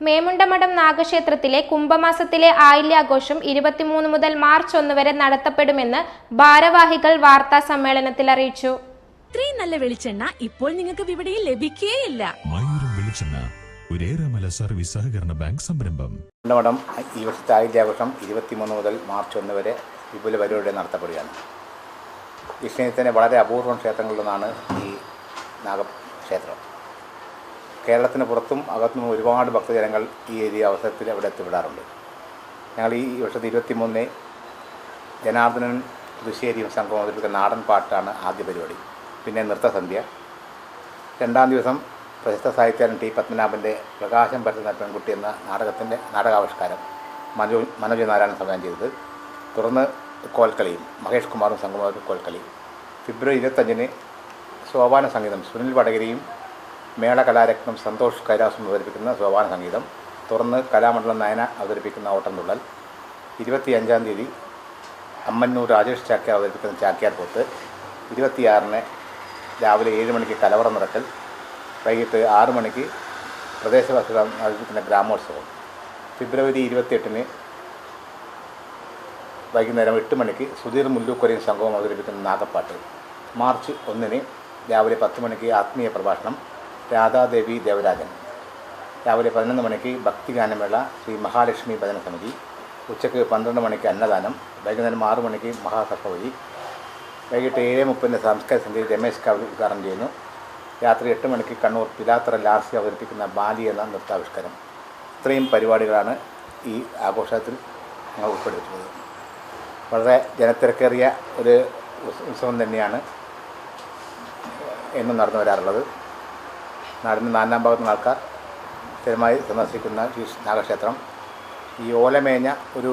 മേമുണ്ടമഠം നാഗക്ഷേത്രത്തിലെ കുംഭമാസത്തിലെ ആയില്യാഘോഷം 23 മുതൽ മാർച്ച് 1 വരെ നടത്തപ്പെടുമെന്ന് ഭാരവാഹികൾ വാർത്താ സമ്മേളനത്തിൽ അറിയിച്ചു. ഇത്രയും നല്ല വെളിച്ചെണ്ണ ഇപ്പോൾ നിങ്ങൾക്ക് വിപണിയിൽ ലഭിക്കുകയില്ല. സർവീസ് സഹകരണ ബാങ്ക് സംരംഭം. മേമുണ്ടമഠം ഈ വർഷത്തെ ആയില്യാഘോഷം 23 മുതൽ മാർച്ച് 1 വരെ വിപുല പരിപാടി നടത്തപ്പെടുകയാണ്. ഈ ക്ഷേത്രത്തിന് വളരെ അപൂർവം ക്ഷേത്രങ്ങളിലൊന്നാണ് ഈ നാഗക്ഷേത്രം. കേരളത്തിന് പുറത്തും അകത്തും ഒരുപാട് ഭക്തജനങ്ങൾ ഈ അവസരത്തിൽ അവിടെ എത്തിപ്പെടാറുണ്ട്. ഞങ്ങൾ ഈ വർഷത്തെ 23-ന് ജനാർദ്ദനൻ പുതുശ്ശേരിയും സംഘവും അവതരിപ്പിക്കുന്ന നാടൻ പാട്ടാണ് ആദ്യ പരിപാടി. പിന്നെ നൃത്തസന്ധ്യ. 2-ാം ദിവസം പ്രശസ്ത സാഹിത്യകാരൻ ടി പത്മനാഭൻ്റെ പ്രകാശം പരത്തുന്ന പെൺകുട്ടി എന്ന നാടകാവിഷ്കാരം മനോജ് നാരായണൻ സംവിധാനം ചെയ്തത്. തുടർന്ന് കോൽക്കളിയും മഹേഷ് കുമാറും സംഘവും കോൽക്കളി. ഫെബ്രുവരി 25-ന് സോപാന സംഗീതം സുനിൽ വടകരയും മേള കലാരത്നം സന്തോഷ് കൈലാസും അവതരിപ്പിക്കുന്ന സോപാന സംഗീതം. തുടർന്ന് കലാമണ്ഡലം നയന അവതരിപ്പിക്കുന്ന ഓട്ടംതുള്ളൽ. 25-ാം തീയതി അമ്മന്നൂർ രാജേഷ് ചാക്യാർ അവതരിപ്പിക്കുന്ന ചാക്യാർ കൂത്ത്. 26-ന് രാവിലെ 7 മണിക്ക് കലവറ നിറക്കൽ. വൈകിട്ട് 6 മണിക്ക് പ്രദേശവാസികൾ അവതരിപ്പിക്കുന്ന ഗ്രാമോത്സവം. ഫെബ്രുവരി 28-ന് വൈകുന്നേരം 8 മണിക്ക് സുധീർ മുല്ലൂക്കരയും സംഘവും അവതരിപ്പിക്കുന്ന നാഗപ്പാട്ട്. മാർച്ച് 1-ന് രാവിലെ 10 മണിക്ക് ആത്മീയ പ്രഭാഷണം രാധാദേവി ദേവരാജൻ. രാവിലെ 11 മണിക്ക് ഭക്തിഗാനമേള ശ്രീ മഹാലക്ഷ്മി ഭജന സമിതി. ഉച്ചയ്ക്ക് 12 മണിക്ക് അന്നദാനം. വൈകുന്നേരം 6 മണിക്ക് മഹാസപ്തപതി. വൈകിട്ട് 7:30-ന് സാംസ്കാരിക സമിതി രമേശ് കാവ് ഉദ്ഘാടനം ചെയ്യുന്നു. രാത്രി 8 മണിക്ക് കണ്ണൂർ പിലാത്തറ ലാസി അവതരിപ്പിക്കുന്ന ബാലി എന്ന നൃത്താവിഷ്കാരം. ഇത്രയും പരിപാടികളാണ് ഈ ആഘോഷത്തിൽ ഞങ്ങൾ ഉൾപ്പെടുത്തിയിട്ടുള്ളത്. വളരെ ജനത്തിരക്കേറിയ ഒരു ഉത്സവം തന്നെയാണ് എന്നും നടന്നു വരാറുള്ളത്. നാടിൻ്റെ നാനാം ഭാഗത്തുനിന്ന് ആൾക്കാർ സ്ഥിരമായി സന്ദർശിക്കുന്ന ഈ നാഗക്ഷേത്രം ഈ ഓലമേഞ്ഞ ഒരു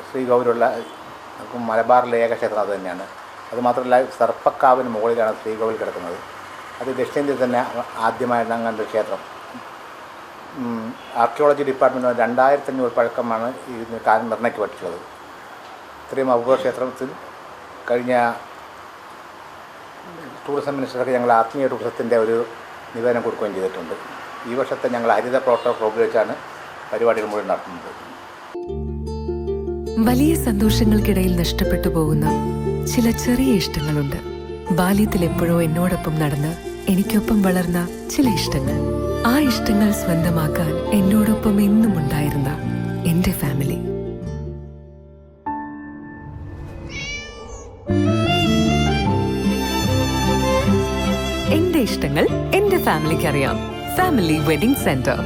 ശ്രീകോവിലുള്ള മലബാറിലെ ഏക ക്ഷേത്രം അത് തന്നെയാണ്. അതുമാത്രമല്ല സർപ്പക്കാവിന് മുകളിലാണ് ശ്രീകോവിൽ കിടക്കുന്നത്. അത് ദക്ഷിണേന്ത്യയിൽ തന്നെ ആദ്യമായിട്ടാണ് ക്ഷേത്രം. ആർക്കിയോളജി ഡിപ്പാർട്ട്മെൻറ്റ് 2500 പഴക്കമാണ് ഈ കാലം നിർണ്ണയിക്കപ്പെട്ടിട്ടുള്ളത്. ഇത്രയും അപൂർവ ക്ഷേത്രത്തിൽ കഴിഞ്ഞ ടൂറിസം മിനിസ്റ്റർക്ക് ഞങ്ങൾ ആത്മീയ ടൂറിസത്തിൻ്റെ ഒരു നിവേദനം കൊടുക്കുകയും ചെയ്തിട്ടുണ്ട്. ഈ വർഷത്തെ ഞങ്ങൾ ഹരിത പ്രോട്ടോകോൾ ഉപയോഗിച്ചാണ് പരിപാടികൾ മുഴുവൻ നടത്തുന്നത്. വലിയ സന്തോഷങ്ങൾക്കിടയിൽ നഷ്ടപ്പെട്ടു പോകുന്ന ചില ചെറിയ ഇഷ്ടങ്ങളുണ്ട്. ബാല്യത്തിൽ എപ്പോഴോ എന്നോടൊപ്പം നടന്ന് എനിക്കൊപ്പം വളർന്ന ചില ഇഷ്ടങ്ങൾ. ആ ഇഷ്ടങ്ങൾ സ്വന്തമാക്കാൻ എന്നോടൊപ്പം എന്നും ഉണ്ടായിരുന്ന എന്റെ ഫാമിലി. എന്റെ ഇഷ്ടങ്ങൾ എന്റെ ഫാമിലിക്ക് അറിയാം. Family wedding centre.